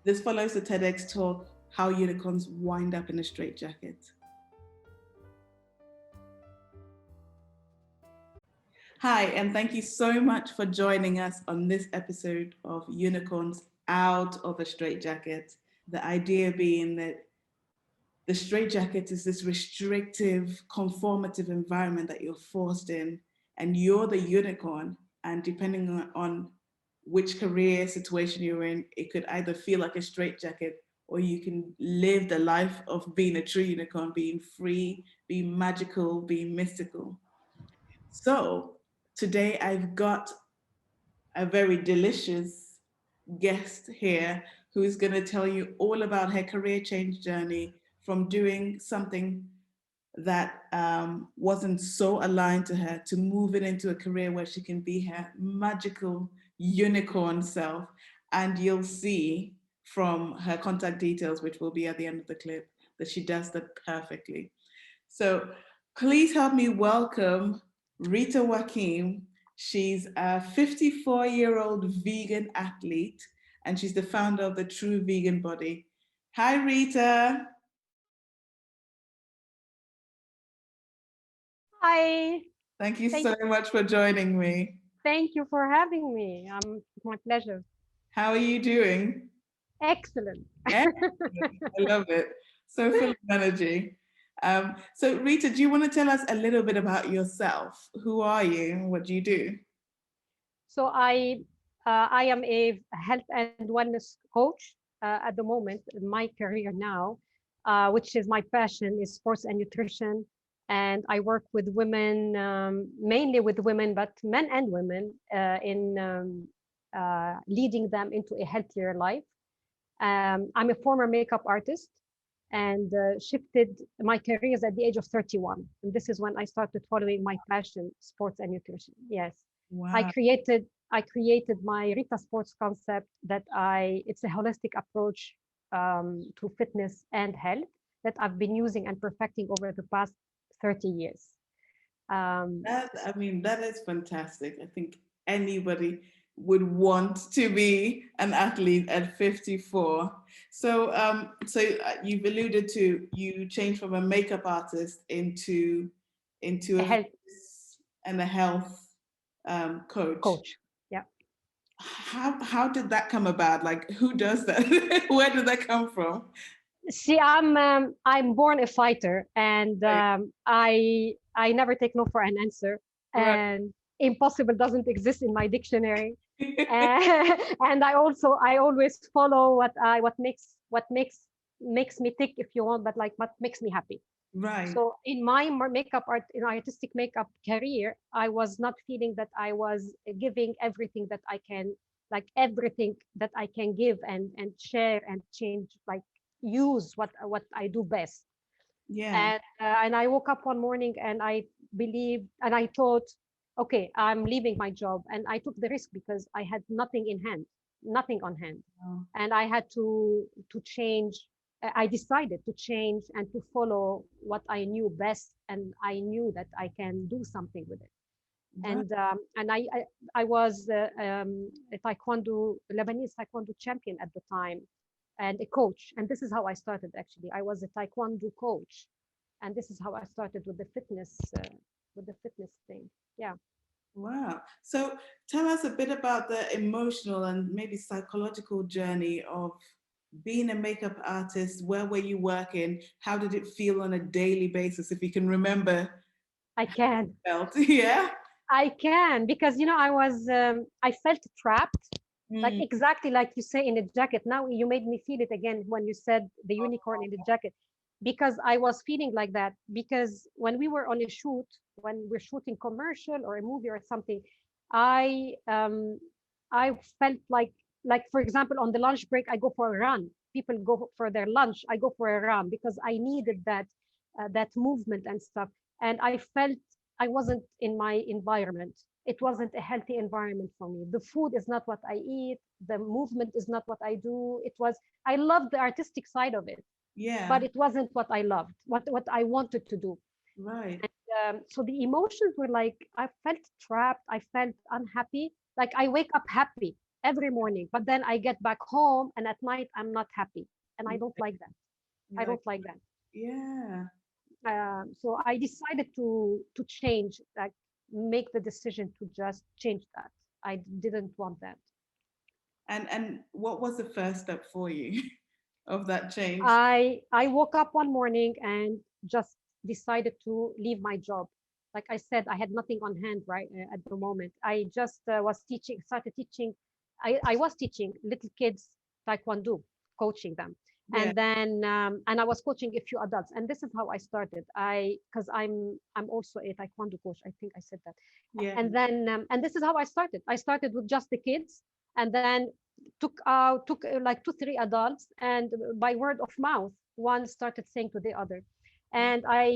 This follows the TEDx talk, How Unicorns Wind Up in a Straitjacket. Hi, and thank you so much for joining us on this episode of Unicorns Out of a Straitjacket. The idea being that the straitjacket is this restrictive, conformative environment that you're forced in, and you're the unicorn. And depending on which career situation you're in, it could either feel like a straitjacket or you can live the life of being a true unicorn, being free, being magical, being mystical. So today I've got a very delicious guest here who is going to tell you all about her career change journey from doing something that wasn't so aligned to her to moving into a career where she can be her magical unicorn self. And you'll see from her contact details, which will be at the end of the clip, that she does that perfectly. So please help me welcome Ritta Wakim. She's a 54-year-old vegan athlete, and she's the founder of the True Vegan Body. Hi, Rita. Hi. Thank you so much for joining me. Thank you for having me. It's my pleasure. How are you doing? Excellent. Excellent. I love it. So full of energy. So Rita, do you want to tell us a little bit about yourself? Who are you? What do you do? So I am a health and wellness coach at the moment. My career now, which is my passion, is sports and nutrition. And I work with women, mainly with women, but men and women, in leading them into a healthier life. I'm a former makeup artist and shifted my careers at the age of 31. And this is when I started following my passion, sports and nutrition. Yes. I Wow. created I created my Rita sports concept it's a holistic approach to fitness and health that I've been using and perfecting over the past 30 years. I mean, that is fantastic. I think anybody would want to be an athlete at 54. So, you've alluded to you changed from a makeup artist into A a health fitness and a health coach. coach. Yeah. How did that come about? Like, who does that? Where did that come from? See, I'm born a fighter, and Right, I never take no for an answer, right. and impossible doesn't exist in my dictionary. And, and I always follow what makes me tick, if you want, but like what makes me happy. Right. So in my makeup art, in artistic makeup career, I was not feeling that I was giving everything that I can, like everything that I can give and share and change, like use what I do best. Yeah. And I woke up one morning and I believed and I thought, okay, I'm leaving my job, and I took the risk because I had nothing in hand, nothing on hand, Wow. and I had to change. I decided to change and to follow what I knew best, and I knew that I can do something with it. Right. And I was a Lebanese taekwondo champion at the time, and a coach. And this is how I started. Actually, I was a taekwondo coach, and this is how I started with the fitness thing. Yeah. Wow. So tell us a bit about the emotional and maybe psychological journey of being a makeup artist. Where were you working? How did it feel on a daily basis, if you can remember I can. felt? Yeah. I can, because I felt trapped, like Mm. exactly like you say in a jacket. Now you made me feel it again when you said the unicorn in the jacket, because I was feeling like that. Because when we were on a shoot, when we're shooting commercial or a movie or something, I um I felt like, for example, on the lunch break I go for a run. People go for their lunch, I go for a run because I needed that movement and stuff. And I felt I wasn't in my environment. It wasn't a healthy environment for me. The food is not what I eat. The movement is not what I do. I loved the artistic side of it, but Yeah. it wasn't what I loved, what I wanted to do. Right. So the emotions were like, I felt trapped. I felt unhappy. Like I wake up happy every morning. But then I get back home and at night I'm not happy. And I don't like that. You're I like, don't like that. yeah. So I decided to change, like make the decision to just change that. I didn't want that. And what was the first step for you of that change? I woke up one morning and just decided to leave my job. Like I said, I had nothing on hand right at the moment. I just was teaching, started teaching. I was teaching little kids taekwondo, coaching them, Yeah, and then and I was coaching a few adults. And this is how I started. Because I'm also a taekwondo coach. I think I said that. yeah. And then and this is how I started. I started with just the kids, and then took like two three adults, and by word of mouth one started saying to the other. And I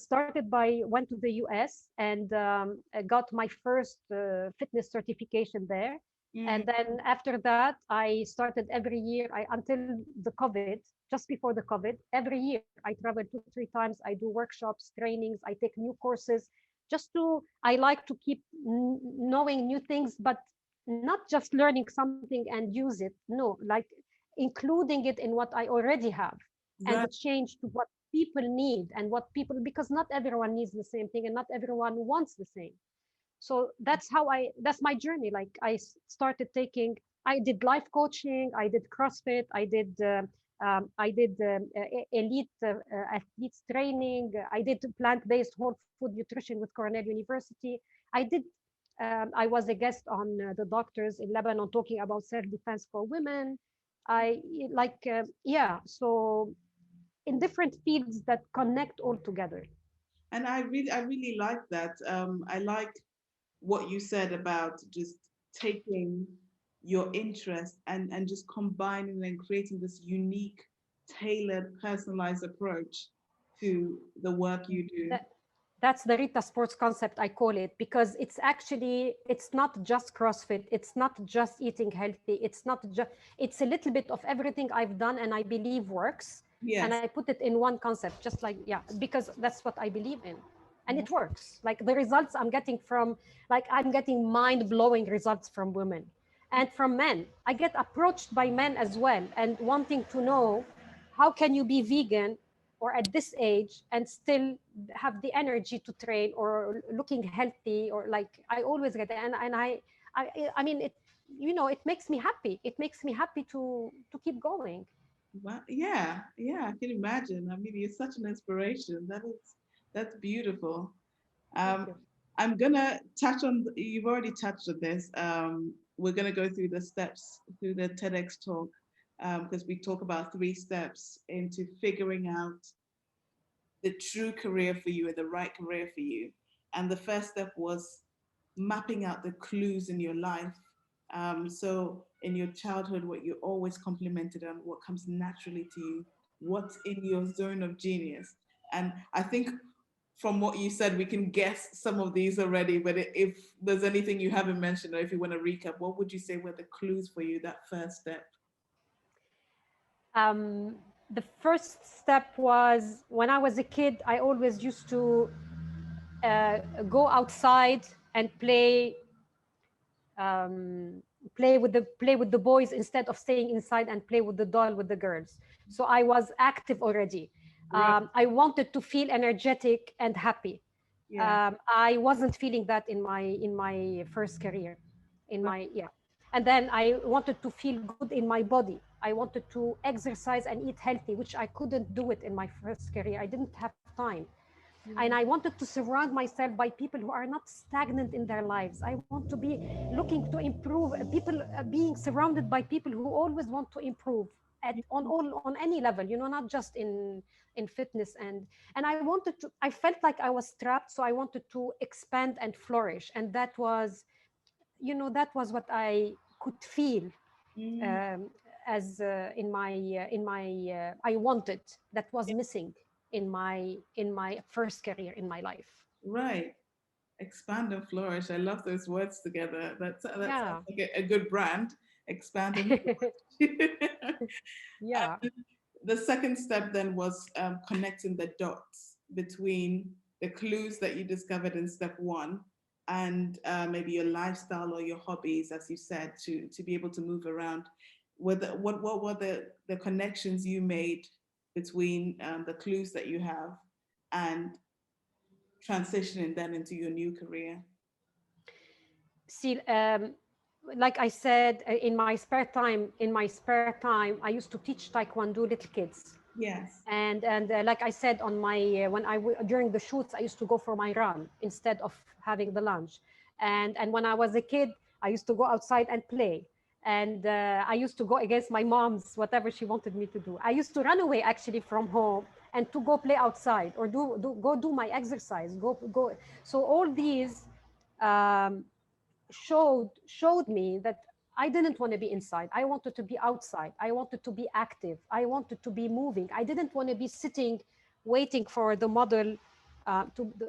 started by went to the US and got my first fitness certification there. Mm, And then after that I started every year, until the COVID, just before the COVID, every year I travel two three times, I do workshops, trainings, I take new courses, just to I like to keep knowing new things, but not just learning something and use it, no, like including it in what I already have, and right. change to what people need and what people, because not everyone needs the same thing and not everyone wants the same. So that's my journey. Like started taking, I did life coaching, I did CrossFit, I did elite athletes training, I did plant-based whole food nutrition with Cornell University. I did I was a guest on the doctors in Lebanon talking about self-defense for women. I like yeah, so in different fields that connect all together. And I really like that. I like what you said about just taking your interest and just combining and creating this unique, tailored, personalized approach to the work you do. That that's the Rita sports concept, I call it, because it's actually, it's not just CrossFit, it's not just eating healthy, it's not just, it's a little bit of everything I've done and I believe works, and Yes. I put it in one concept, just like, yeah, because that's what I believe in, and it works. Like the results I'm getting from, like I'm getting mind-blowing results from women and from men. I get approached by men as well and wanting to know, how can you be vegan or at this age and still have the energy to train or looking healthy, or like I always get it. And I mean it, you know, it makes me happy, it makes me happy to keep going. Well, yeah, yeah, I can imagine. I mean, you're such an inspiration. That's beautiful. Thank Um, you. I'm gonna touch on. You've already touched on this. We're gonna go through the steps through the TEDx talk because we talk about 3 steps into figuring out the true career for you and the right career for you. And the first step was mapping out the clues in your life. So in your childhood, what you always complimented on, what comes naturally to you, what's in your zone of genius. And I think from what you said, we can guess some of these already. But if there's anything you haven't mentioned, or if you want to recap, what would you say were the clues for you, that first step? um, the first step was, when I was a kid I always used to go outside and um, play with the boys instead of staying inside and play with the doll with the girls. So I was active already. Right. I wanted to feel energetic and happy. Yeah. I wasn't feeling that in my first career, in Right. my yeah. And then I wanted to feel good in my body. I wanted to exercise and eat healthy, which I couldn't do it in my first career. I didn't have time. And Yeah. I wanted to surround myself by people who are not stagnant in their lives. I want to be looking to improve, people being surrounded by people who always want to improve at on any level, you know, not just in fitness. And I wanted to, I felt like I was trapped, so I wanted to expand and flourish. And that was, you know, that was what I could feel Mm, um, as in my I wanted, that was missing in my first career in my life. right. Expand and flourish. I love those words together. That sounds Yeah. like a good brand. Expand and flourish. Yeah. The second step then was connecting the dots between the clues that you discovered in step one and maybe your lifestyle or your hobbies, as you said, to be able to move around. What were the connections you made between the clues that you have and transitioning then into your new career? See, like I said, in my spare time, I used to teach Taekwondo little kids. Yes. And like I said on my during the shoots, I used to go for my run instead of having the lunch. And when I was a kid, I used to go outside and play. And I used to go against my mom's whatever she wanted me to do. I used to run away actually from home and to go play outside or go do my exercise. Go. So all these um, showed me that I didn't want to be inside. I wanted to be outside. I wanted to be active. I wanted to be moving. I didn't want to be sitting waiting for the model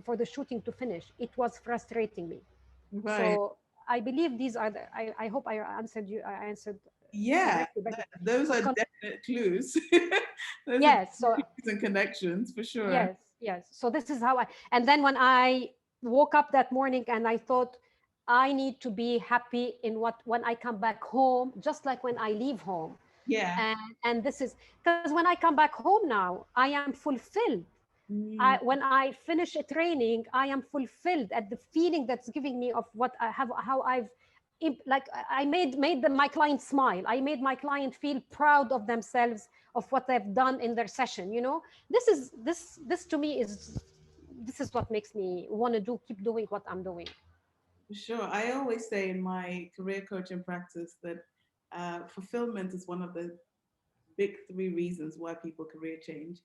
for the shooting to finish. It was frustrating me. Right. So I believe these are I hope I answered you. I answered Yeah, correctly. But those the are con- definite clues. Those are yes, so clues and connections for sure. yes. So this is how and then when I woke up that morning and I thought, I need to be happy in when I come back home, just like when I leave home. Yeah. And this is because when I come back home now, I am fulfilled. Mm, When I finish a training, I am fulfilled at the feeling that's giving me of what I have, how I've like I my client smile. I made my client feel proud of themselves of what they've done in their session. This to me is what makes me want to keep doing what I'm doing. for sure. I always say in my career coaching practice that fulfillment is one of the big three reasons why people career change.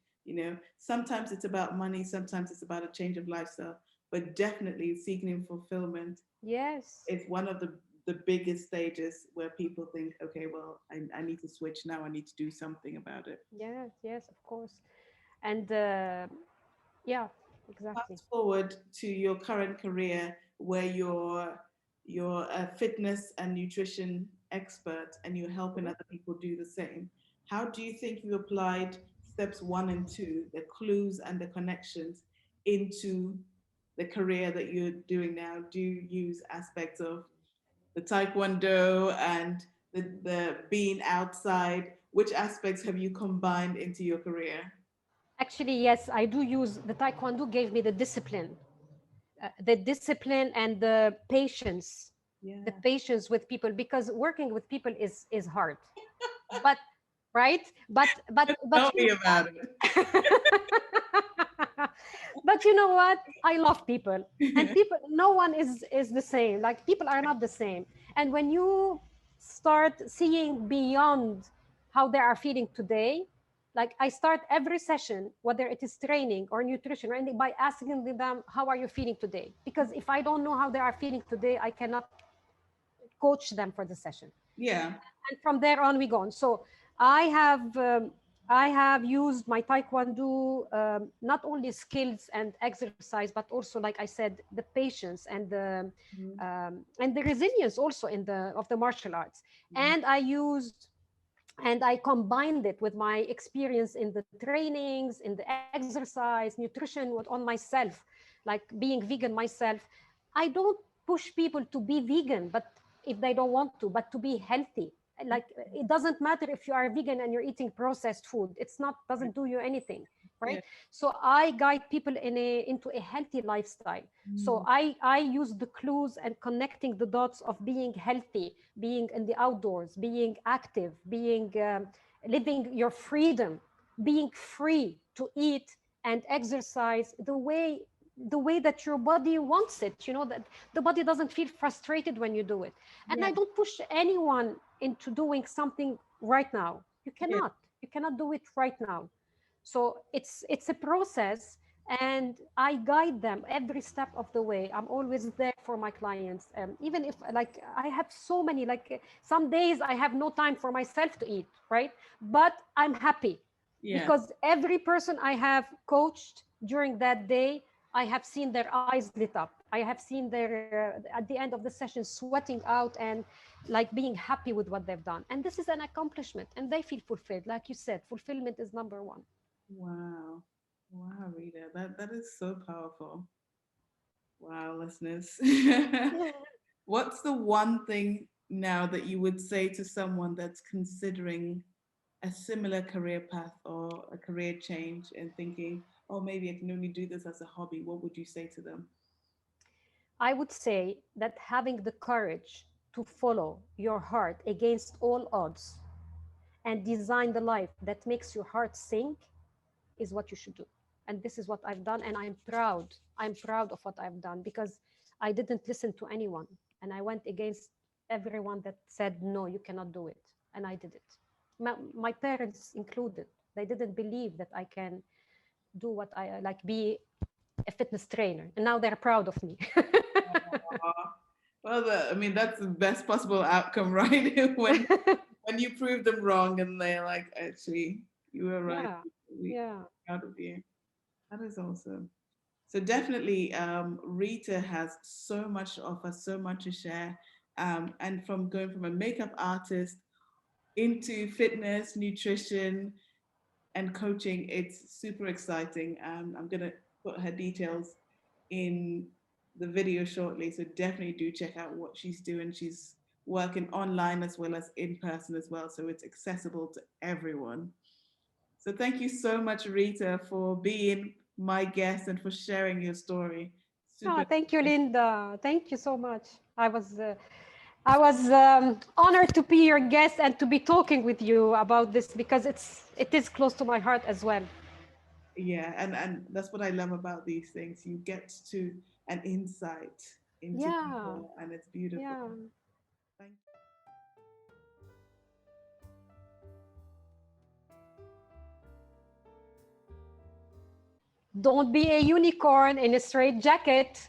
Sometimes it's about money, sometimes it's about a change of lifestyle, but definitely seeking fulfillment Yes, is one of the biggest stages where people think, okay, well, I need to switch now. I need to do something about it. yes, of course. And yeah, exactly. Fast forward to your current career where you're a fitness and nutrition expert and you're helping Mhm. other people do the same. How do you think you applied steps one and two, the clues and the connections, into the career that you're doing now? Do you use aspects of the taekwondo and the being outside? Which aspects have you combined into your career? Actually, yes, I do use the Taekwondo gave me the discipline and the Yeah. patience with people because working with people is hard. But right, but Tell you me know about it. but you know what, I love people. And people, no one is the same. Like, people are not the same. And when you start seeing beyond how they are feeling today, like, I start every session, whether it is training or nutrition or anything, by asking them, how are you feeling today? Because if I don't know how they are feeling today, I cannot coach them for the session. Yeah. And from there on, we go on. So I have um, I have used my taekwondo, not only skills and exercise, but also, like I said, the patience Mhm. and the resilience also in the of the martial arts. Mhm. And I combined it with my experience in the trainings, in the exercise, nutrition, on myself, like being vegan myself. I don't push people to be vegan, but if they don't want to, but to be healthy. Like, it doesn't matter if you are vegan and you're eating processed food. It's not doesn't do you anything, right? Yeah. So I guide people into a healthy lifestyle. So Mm. I use the clues and connecting the dots of being healthy, being in the outdoors, being active, being living your freedom, being free to eat and exercise the way that your body wants it. That the body doesn't feel frustrated when you do it. And I Yeah. don't push anyone into doing something right now. You Yeah. cannot. You cannot do it right now. So it's a process, and I guide them every step of the way. I'm always there for my clients, even if, like, I have so many, like, some days I have no time for myself to eat, right? But I'm happy Yeah. because every person I have coached during that day, I have seen their eyes lit up. I have seen their at the end of the session sweating out and like being happy with what they've done. And this is an accomplishment, and they feel fulfilled. Like you said, fulfillment is number one. Wow. Wow, Rita. That is so powerful. Wow, listeners. What's the one thing now that you would say to someone that's considering a similar career path or a career change and thinking, oh, maybe I can only do this as a hobby? What would you say to them? I would say that having the courage to follow your heart against all odds and design the life that makes your heart sing is what you should do. And this is what I've done. And I'm proud. I'm proud of what I've done because I didn't listen to anyone. And I went against everyone that said, no, you cannot do it. And I did it. My parents included. They didn't believe that I can do what I like, be a fitness trainer. And now they're proud of me. Aw. Well, I mean, that's the best possible outcome, right? When you prove them wrong and they're like, actually, you were right. Yeah. We Yeah. proud of you. That is awesome. So definitely, Rita has so much to offer, so much to share. And from going from a makeup artist into fitness, nutrition, and coaching, it's super exciting. I'm gonna put her details in the video shortly, so definitely do check out what she's doing. She's working online as well as in person as well, so it's accessible to everyone. So thank you so much, Rita, for being my guest and for sharing your story. Oh, Super. thank you, Linda. Thank you so much. I was honored to be your guest and to be talking with you about this because it is close to my heart as well. Yeah, and that's what I love about these things. You get to an insight into Yeah, people, and it's beautiful. yeah. Thank Don't be a unicorn in a straight jacket.